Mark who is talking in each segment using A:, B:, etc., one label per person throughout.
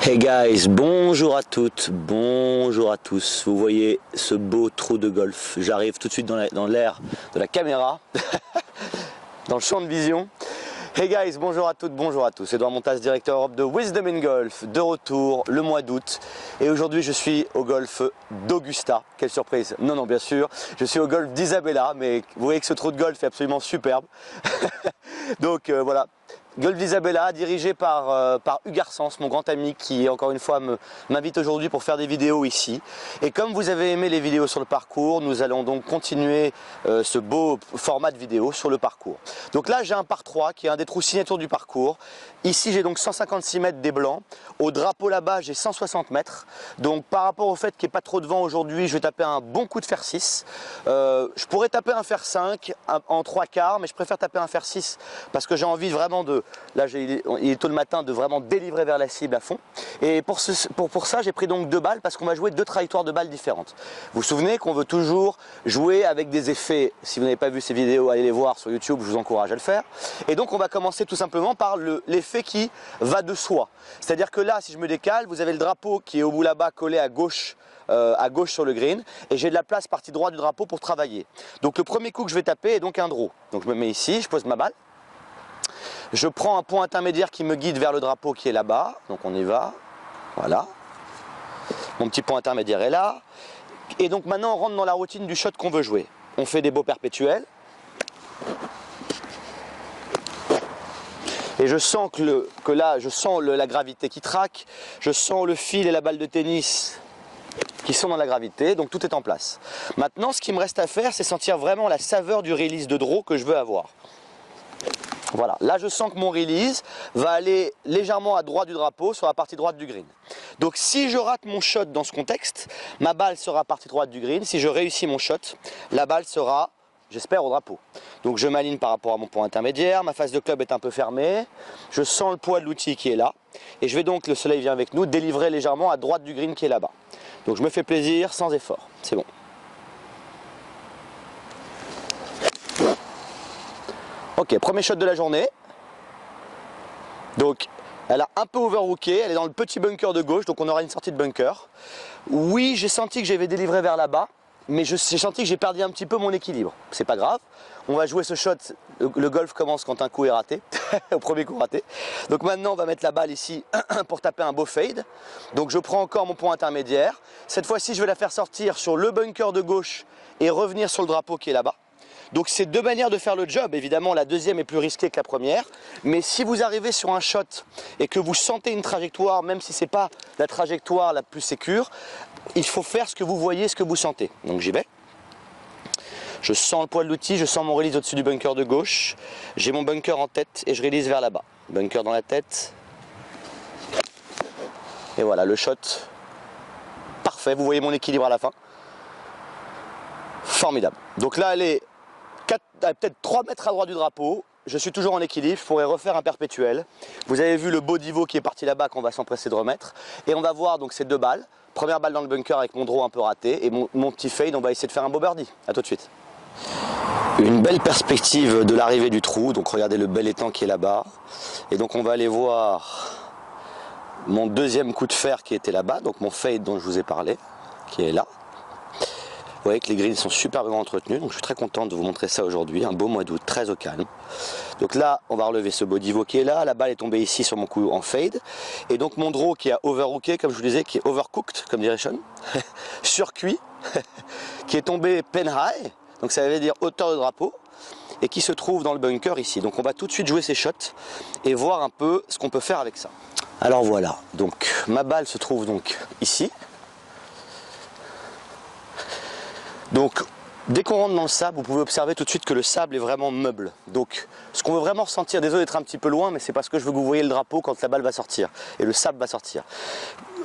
A: Hey guys, bonjour à toutes, bonjour à tous. Vous voyez ce beau trou de golf. J'arrive tout de suite dans l'air de la caméra, dans le champ de vision. Hey guys, bonjour à toutes, bonjour à tous. Edouard Montas, directeur Europe de Wisdom in Golf, de retour le mois d'août. Et aujourd'hui, je suis au golf d'Augusta. Quelle surprise! Non, bien sûr, je suis au golf d'Isabella, mais vous voyez que ce trou de golf est absolument superbe. Donc voilà. Golf d'Isabella, dirigé par Hugues Arsens, mon grand ami qui encore une fois m'invite aujourd'hui pour faire des vidéos ici. Et comme vous avez aimé les vidéos sur le parcours, nous allons donc continuer ce beau format de vidéo sur le parcours. Donc là j'ai un par 3 qui est un des trous signature du parcours. Ici j'ai donc 156 mètres des blancs. Au drapeau là-bas j'ai 160 mètres. Donc par rapport au fait qu'il n'y ait pas trop de vent aujourd'hui, je vais taper un bon coup de fer 6. Je pourrais taper un fer 5 en 3/4, mais je préfère taper un fer 6 parce que j'ai envie vraiment de... Là, il est tôt le matin, de vraiment délivrer vers la cible à fond. Et pour ça, j'ai pris donc 2 balles parce qu'on va jouer 2 trajectoires de balles différentes. Vous vous souvenez qu'on veut toujours jouer avec des effets. Si vous n'avez pas vu ces vidéos, allez les voir sur YouTube, je vous encourage à le faire. Et donc, on va commencer tout simplement par l'effet qui va de soi. C'est-à-dire que là, si je me décale, vous avez le drapeau qui est au bout là-bas, collé à gauche sur le green, et j'ai de la place partie droite du drapeau pour travailler. Donc, le premier coup que je vais taper est donc un draw. Donc, je me mets ici, je pose ma balle. Je prends un point intermédiaire qui me guide vers le drapeau qui est là-bas. Donc on y va. Voilà. Mon petit point intermédiaire est là. Et donc maintenant on rentre dans la routine du shot qu'on veut jouer. On fait des beaux perpétuels. Et je sens que là, je sens la gravité qui traque. Je sens le fil et la balle de tennis qui sont dans la gravité. Donc tout est en place. Maintenant, ce qui me reste à faire, c'est sentir vraiment la saveur du release de draw que je veux avoir. Voilà, là je sens que mon release va aller légèrement à droite du drapeau sur la partie droite du green. Donc si je rate mon shot dans ce contexte, ma balle sera à partie droite du green. Si je réussis mon shot, la balle sera, j'espère, au drapeau. Donc je m'aligne par rapport à mon point intermédiaire, ma face de club est un peu fermée, je sens le poids de l'outil qui est là, et je vais donc, le soleil vient avec nous, délivrer légèrement à droite du green qui est là-bas. Donc je me fais plaisir sans effort, c'est bon. Ok, premier shot de la journée. Donc, elle a un peu overhooké, elle est dans le petit bunker de gauche, donc on aura une sortie de bunker. Oui, j'ai senti que j'avais délivré vers là-bas, mais j'ai senti que j'ai perdu un petit peu mon équilibre. C'est pas grave, on va jouer ce shot, le golf commence quand un coup est raté, au premier coup raté. Donc maintenant, on va mettre la balle ici pour taper un beau fade. Donc je prends encore mon point intermédiaire. Cette fois-ci, je vais la faire sortir sur le bunker de gauche et revenir sur le drapeau qui est là-bas. Donc c'est 2 manières de faire le job. Évidemment la deuxième est plus risquée que la première, mais si vous arrivez sur un shot et que vous sentez une trajectoire, même si ce n'est pas la trajectoire la plus sécure, il faut faire ce que vous voyez, ce que vous sentez. Donc j'y vais. Je sens le poids de l'outil, je sens mon release au-dessus du bunker de gauche. J'ai mon bunker en tête et je release vers là-bas. Bunker dans la tête. Et voilà le shot. Parfait, vous voyez mon équilibre à la fin. Formidable. Donc là elle est peut-être 3 mètres à droite du drapeau, je suis toujours en équilibre, je pourrais refaire un perpétuel. Vous avez vu le beau divot qui est parti là-bas qu'on va s'empresser de remettre. Et on va voir donc ces 2 balles. Première balle dans le bunker avec mon draw un peu raté et mon petit fade, on va essayer de faire un beau birdie. A tout de suite. Une belle perspective de l'arrivée du trou, donc regardez le bel étang qui est là-bas. Et donc on va aller voir mon deuxième coup de fer qui était là-bas, donc mon fade dont je vous ai parlé, qui est là. Vous voyez que les greens sont super bien entretenus, donc je suis très content de vous montrer ça aujourd'hui, un beau mois d'août, très au calme. Donc là, on va relever ce beau divot qui est là, la balle est tombée ici sur mon coup en fade, et donc mon draw qui a overhooké, comme je vous disais, qui est overcooked, comme dirait Sean, surcuit, qui est tombé pen high, donc ça veut dire hauteur de drapeau, et qui se trouve dans le bunker ici. Donc on va tout de suite jouer ces shots et voir un peu ce qu'on peut faire avec ça. Alors voilà, donc ma balle se trouve donc ici. Donc, dès qu'on rentre dans le sable, vous pouvez observer tout de suite que le sable est vraiment meuble. Donc, ce qu'on veut vraiment ressentir, désolé d'être un petit peu loin, mais c'est parce que je veux que vous voyez le drapeau quand la balle va sortir. Et le sable va sortir.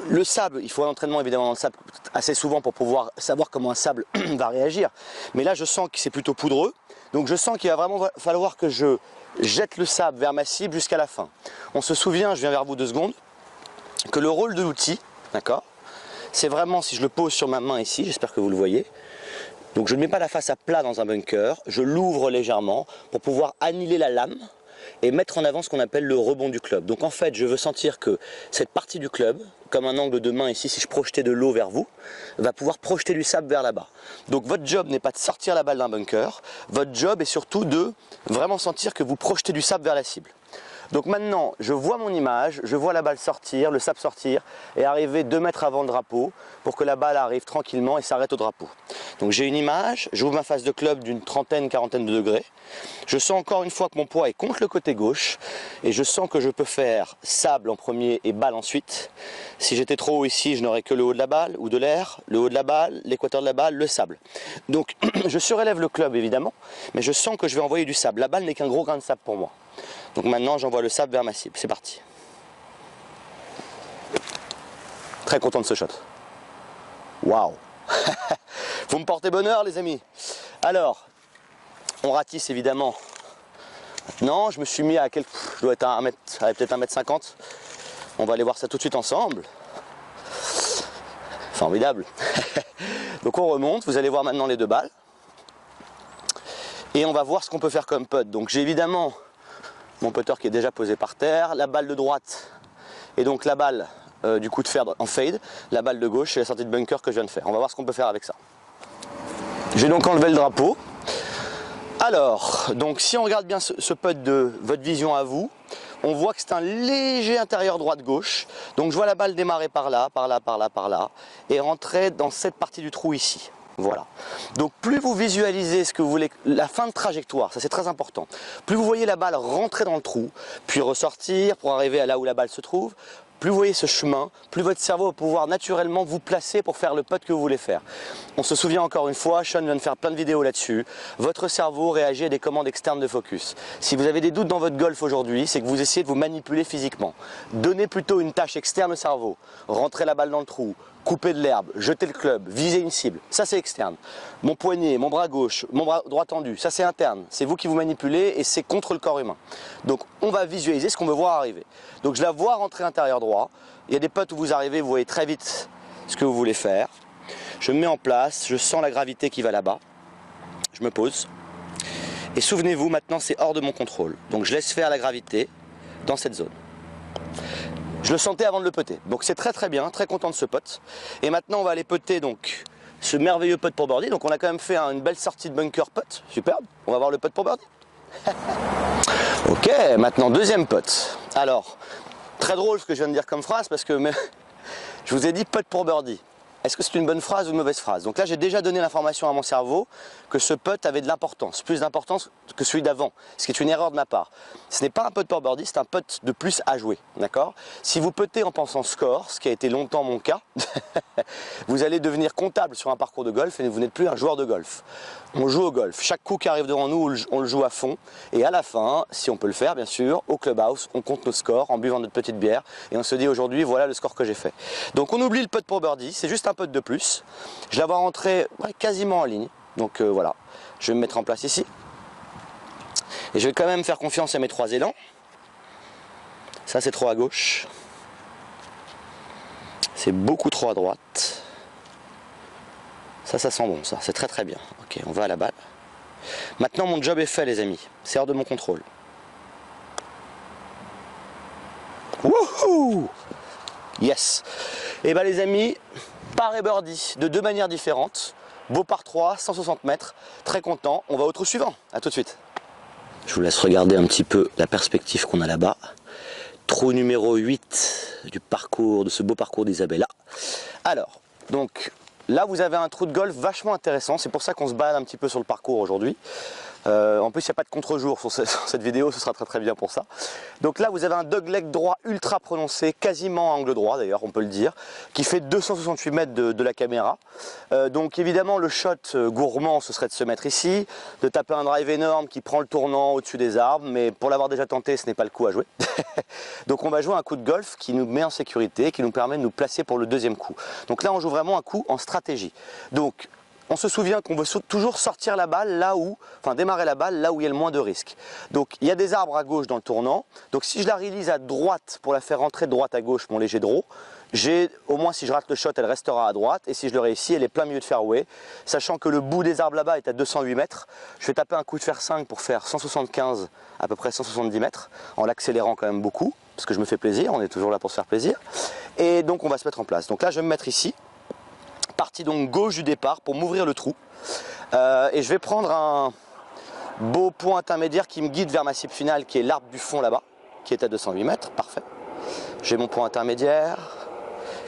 A: Le sable, il faut un entraînement évidemment dans le sable assez souvent pour pouvoir savoir comment un sable va réagir. Mais là, je sens que c'est plutôt poudreux. Donc, je sens qu'il va vraiment falloir que je jette le sable vers ma cible jusqu'à la fin. On se souvient, je viens vers vous 2 secondes, que le rôle de l'outil, d'accord, c'est vraiment, si je le pose sur ma main ici, j'espère que vous le voyez, donc je ne mets pas la face à plat dans un bunker, je l'ouvre légèrement pour pouvoir annihiler la lame et mettre en avant ce qu'on appelle le rebond du club. Donc en fait, je veux sentir que cette partie du club, comme un angle de main ici, si je projetais de l'eau vers vous, va pouvoir projeter du sable vers là-bas. Donc votre job n'est pas de sortir la balle d'un bunker, votre job est surtout de vraiment sentir que vous projetez du sable vers la cible. Donc maintenant, je vois mon image, je vois la balle sortir, le sable sortir et arriver 2 mètres avant le drapeau pour que la balle arrive tranquillement et s'arrête au drapeau. Donc j'ai une image, j'ouvre ma face de club d'une trentaine, quarantaine de degrés. Je sens encore une fois que mon poids est contre le côté gauche et je sens que je peux faire sable en premier et balle ensuite. Si j'étais trop haut ici, je n'aurais que le haut de la balle ou de l'air, le haut de la balle, l'équateur de la balle, le sable. Donc je surélève le club évidemment, mais je sens que je vais envoyer du sable. La balle n'est qu'un gros grain de sable pour moi. Donc maintenant j'envoie le sable vers ma cible, c'est parti. Très content de ce shot. Waouh. Vous me portez bonheur les amis. Alors, on ratisse évidemment. Maintenant, je me suis mis à quelques... Je dois être à 1 mètre, peut-être 1,50 m. On va aller voir ça tout de suite ensemble. Formidable. Donc on remonte, vous allez voir maintenant les 2 balles. Et on va voir ce qu'on peut faire comme putt. Donc j'ai évidemment mon putter qui est déjà posé par terre, la balle de droite et donc la balle du coup de fer en fade, la balle de gauche et la sortie de bunker que je viens de faire. On va voir ce qu'on peut faire avec ça. J'ai donc enlevé le drapeau. Alors, donc si on regarde bien ce putt de votre vision à vous, on voit que c'est un léger intérieur droite-gauche. Donc je vois la balle démarrer par là, par là, par là, par là, et rentrer dans cette partie du trou ici. Voilà. Donc plus vous visualisez ce que vous voulez, la fin de trajectoire, ça c'est très important. Plus vous voyez la balle rentrer dans le trou, puis ressortir pour arriver à là où la balle se trouve, plus vous voyez ce chemin, plus votre cerveau va pouvoir naturellement vous placer pour faire le putt que vous voulez faire. On se souvient encore une fois, Sean vient de faire plein de vidéos là-dessus, votre cerveau réagit à des commandes externes de focus. Si vous avez des doutes dans votre golf aujourd'hui, c'est que vous essayez de vous manipuler physiquement. Donnez plutôt une tâche externe au cerveau, rentrez la balle dans le trou, couper de l'herbe, jeter le club, viser une cible, ça c'est externe. Mon poignet, mon bras gauche, mon bras droit tendu, ça c'est interne. C'est vous qui vous manipulez et c'est contre le corps humain. Donc on va visualiser ce qu'on veut voir arriver. Donc je la vois rentrer intérieur droit. Il y a des putts où vous arrivez, vous voyez très vite ce que vous voulez faire. Je me mets en place, je sens la gravité qui va là-bas. Je me pose. Et souvenez-vous, maintenant c'est hors de mon contrôle. Donc je laisse faire la gravité dans cette zone. Je le sentais avant de le putter, donc c'est très bien, très content de ce putt. Et maintenant on va aller putter donc ce merveilleux putt pour birdie. Donc on a quand même fait une belle sortie de bunker putt, superbe. On va voir le putt pour birdie. Ok, maintenant deuxième putt. Alors, très drôle ce que je viens de dire comme phrase parce que je vous ai dit putt pour birdie. Est-ce que c'est une bonne phrase ou une mauvaise phrase? Donc là j'ai déjà donné l'information à mon cerveau que ce putt avait de l'importance, plus d'importance que celui d'avant, ce qui est une erreur de ma part. Ce n'est pas un putt pour birdie, c'est un putt de plus à jouer, d'accord? Si vous puttez en pensant score, ce qui a été longtemps mon cas, vous allez devenir comptable sur un parcours de golf et vous n'êtes plus un joueur de golf. On joue au golf, chaque coup qui arrive devant nous, on le joue à fond et à la fin, si on peut le faire bien sûr, au clubhouse, on compte nos scores en buvant notre petite bière et on se dit aujourd'hui voilà le score que j'ai fait. Donc on oublie le putt pour birdie, c'est juste un putt de plus. Je la vois rentrer quasiment en ligne, donc voilà, je vais me mettre en place ici. Et je vais quand même faire confiance à mes 3 élans. Ça c'est trop à gauche. C'est beaucoup trop à droite. Ça sent bon, ça, c'est très bien. Ok, on va à la balle. Maintenant mon job est fait les amis, c'est hors de mon contrôle. Wouhou! Yes! Et bah les amis, par et birdie de 2 manières différentes. Beau par 3, 160 mètres, très content. On va au trou suivant, à tout de suite. Je vous laisse regarder un petit peu la perspective qu'on a là-bas. Trou numéro 8 du parcours, de ce beau parcours d'Isabella. Alors, donc là vous avez un trou de golf vachement intéressant, c'est pour ça qu'on se balade un petit peu sur le parcours aujourd'hui. En plus il n'y a pas de contre-jour sur cette vidéo, ce sera très bien pour ça. Donc là vous avez un dogleg droit ultra prononcé, quasiment angle droit d'ailleurs on peut le dire, qui fait 268 mètres de la caméra. Donc évidemment le shot gourmand ce serait de se mettre ici, de taper un drive énorme qui prend le tournant au-dessus des arbres, mais pour l'avoir déjà tenté ce n'est pas le coup à jouer. Donc on va jouer un coup de golf qui nous met en sécurité, qui nous permet de nous placer pour le deuxième coup. Donc là on joue vraiment un coup en stratégie. Donc on se souvient qu'on veut toujours sortir la balle là où, enfin démarrer la balle là où il y a le moins de risques. Donc il y a des arbres à gauche dans le tournant. Donc si je la release à droite pour la faire rentrer de droite à gauche, mon léger draw, au moins si je rate le shot, elle restera à droite, et si je le réussis, elle est plein milieu de fairway, sachant que le bout des arbres là-bas est à 208 mètres. Je vais taper un coup de fer 5 pour faire 175, à peu près 170 mètres, en l'accélérant quand même beaucoup, parce que je me fais plaisir, on est toujours là pour se faire plaisir. Et donc on va se mettre en place. Donc là je vais me mettre ici, partie donc gauche du départ pour m'ouvrir le trou, et je vais prendre un beau point intermédiaire qui me guide vers ma cible finale, qui est l'arbre du fond là-bas, qui est à 208 mètres, parfait. J'ai mon point intermédiaire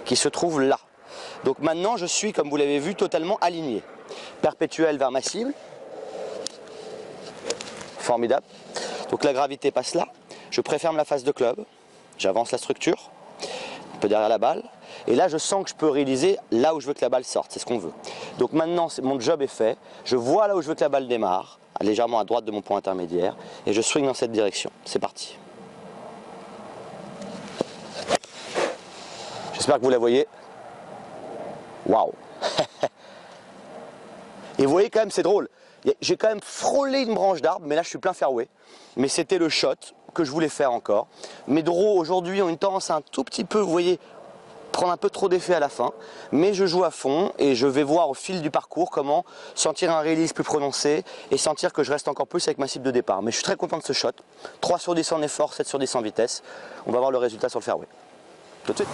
A: qui se trouve là. Donc maintenant je suis, comme vous l'avez vu, totalement aligné. Perpétuel vers ma cible. Formidable. Donc la gravité passe là. Je préferme la face de club. J'avance la structure, un peu derrière la balle. Et là je sens que je peux réaliser là où je veux que la balle sorte. C'est ce qu'on veut. Donc maintenant mon job est fait. Je vois là où je veux que la balle démarre, légèrement à droite de mon point intermédiaire. Et je swing dans cette direction. C'est parti. J'espère que vous la voyez. Waouh. Et vous voyez quand même, c'est drôle. J'ai quand même frôlé une branche d'arbre, mais là je suis plein fairway. Mais c'était le shot que je voulais faire encore. Mes draws aujourd'hui ont une tendance à un tout petit peu, vous voyez, prendre un peu trop d'effet à la fin. Mais je joue à fond et je vais voir au fil du parcours comment sentir un release plus prononcé et sentir que je reste encore plus avec ma cible de départ. Mais je suis très content de ce shot. 3 sur 10 en effort, 7 sur 10 en vitesse. On va voir le résultat sur le fairway. Tout de suite.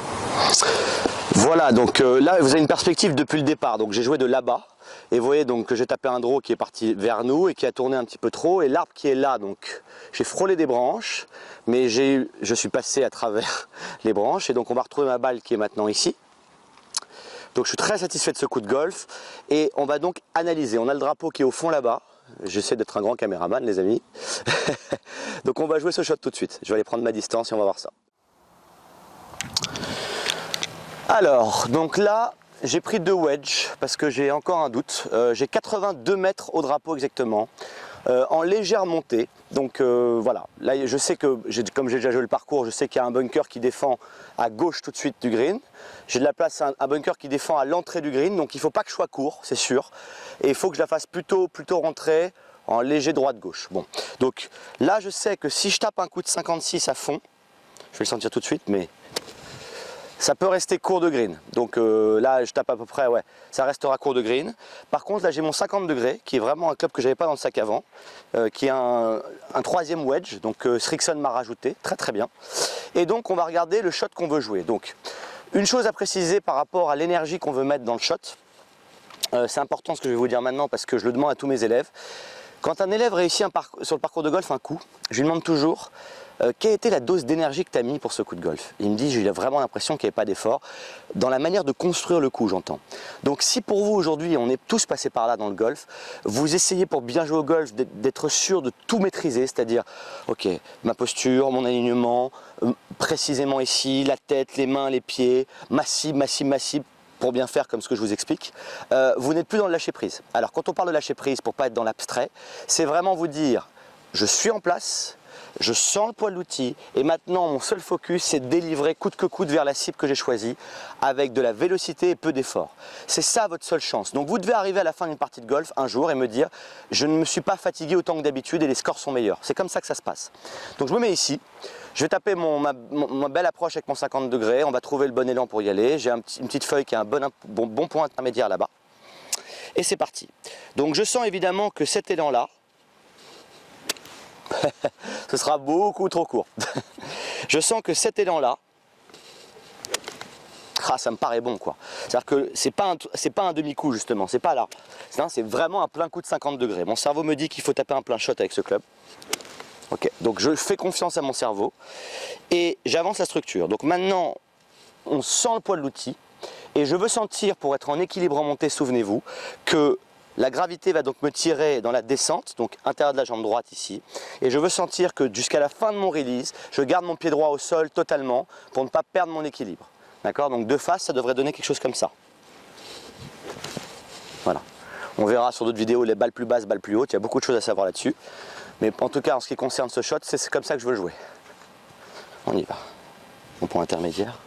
A: Voilà, donc là vous avez une perspective depuis le départ. Donc j'ai joué de là-bas et vous voyez donc que j'ai tapé un draw qui est parti vers nous et qui a tourné un petit peu trop, et l'arbre qui est là, donc j'ai frôlé des branches, mais je suis passé à travers les branches, et donc on va retrouver ma balle qui est maintenant ici. Donc je suis très satisfait de ce coup de golf, et on va donc analyser. On a le drapeau qui est au fond là-bas. J'essaie d'être un grand caméraman, les amis. Donc on va jouer ce shot tout de suite. Je vais aller prendre ma distance et on va voir ça. Alors, donc là, j'ai pris 2 wedges parce que j'ai encore un doute. J'ai 82 mètres au drapeau exactement, en légère montée. Donc voilà, là je sais que, comme j'ai déjà joué le parcours, je sais qu'il y a un bunker qui défend à gauche tout de suite du green. J'ai de la place, un bunker qui défend à l'entrée du green, donc il ne faut pas que je sois court, c'est sûr. Et il faut que je la fasse plutôt rentrer en léger droite-gauche. Bon, donc là je sais que si je tape un coup de 56 à fond, je vais le sentir tout de suite, mais ça peut rester court de green. Donc là je tape à peu près, ouais, ça restera court de green. Par contre là j'ai mon 50 degrés qui est vraiment un club que j'avais pas dans le sac avant, qui est un 3e wedge, donc Srixon m'a rajouté, très très bien. Et donc on va regarder le shot qu'on veut jouer. Donc une chose à préciser par rapport à l'énergie qu'on veut mettre dans le shot, c'est important ce que je vais vous dire maintenant parce que je le demande à tous mes élèves. Quand un élève réussit sur le parcours de golf un coup, je lui demande toujours quelle était la dose d'énergie que tu as mis pour ce coup de golf. Il me dit, j'ai vraiment l'impression qu'il n'y avait pas d'effort dans la manière de construire le coup, j'entends. Donc si pour vous aujourd'hui, on est tous passés par là dans le golf, vous essayez pour bien jouer au golf d'être sûr de tout maîtriser, c'est-à-dire, ok, ma posture, mon alignement, précisément ici, la tête, les mains, les pieds, ma cible, pour bien faire comme ce que je vous explique, vous n'êtes plus dans le lâcher prise. Alors quand on parle de lâcher prise, pour pas être dans l'abstrait, c'est vraiment vous dire, je suis en place, je sens le poids de l'outil, et maintenant mon seul focus c'est de délivrer coûte que coûte vers la cible que j'ai choisie, avec de la vélocité et peu d'effort. C'est ça votre seule chance. Donc vous devez arriver à la fin d'une partie de golf un jour et me dire, je ne me suis pas fatigué autant que d'habitude et les scores sont meilleurs. C'est comme ça que ça se passe. Donc je me mets ici. Je vais taper ma belle approche avec mon 50 degrés, on va trouver le bon élan pour y aller. J'ai une petite feuille qui a un bon point intermédiaire là-bas. Et c'est parti. Donc je sens évidemment que cet élan-là, ce sera beaucoup trop court. Je sens que cet élan-là, ça me paraît bon quoi. C'est-à-dire que c'est pas un demi-coup justement, c'est pas là. C'est vraiment un plein coup de 50 degrés. Mon cerveau me dit qu'il faut taper un plein shot avec ce club. Ok, donc je fais confiance à mon cerveau et j'avance la structure. Donc maintenant, on sent le poids de l'outil et je veux sentir, pour être en équilibre en montée, souvenez-vous, que la gravité va donc me tirer dans la descente, donc intérieur de la jambe droite ici, et je veux sentir que jusqu'à la fin de mon release, je garde mon pied droit au sol totalement pour ne pas perdre mon équilibre. D'accord? Donc de face, ça devrait donner quelque chose comme ça. Voilà. On verra sur d'autres vidéos les balles plus basses, balles plus hautes, il y a beaucoup de choses à savoir là-dessus. Mais en tout cas, en ce qui concerne ce shot, c'est comme ça que je veux le jouer. On y va. Mon point intermédiaire.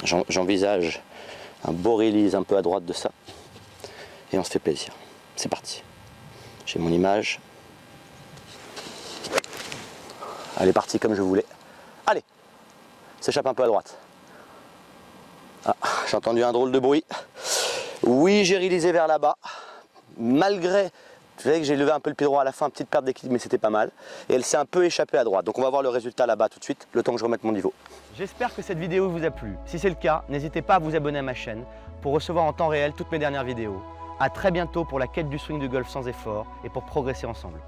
A: J'envisage un beau release un peu à droite de ça. Et on se fait plaisir. C'est parti. J'ai mon image. Elle est partie comme je voulais. Allez, c'est s'échappe un peu à droite. Ah, j'ai entendu un drôle de bruit. Oui, j'ai réalisé vers là-bas. Malgré, vous savez que j'ai levé un peu le pied droit à la fin, petite perte d'équilibre, mais c'était pas mal. Et elle s'est un peu échappée à droite. Donc on va voir le résultat là-bas tout de suite, le temps que je remette mon niveau. J'espère que cette vidéo vous a plu. Si c'est le cas, n'hésitez pas à vous abonner à ma chaîne pour recevoir en temps réel toutes mes dernières vidéos. A très bientôt pour la quête du swing du golf sans effort et pour progresser ensemble.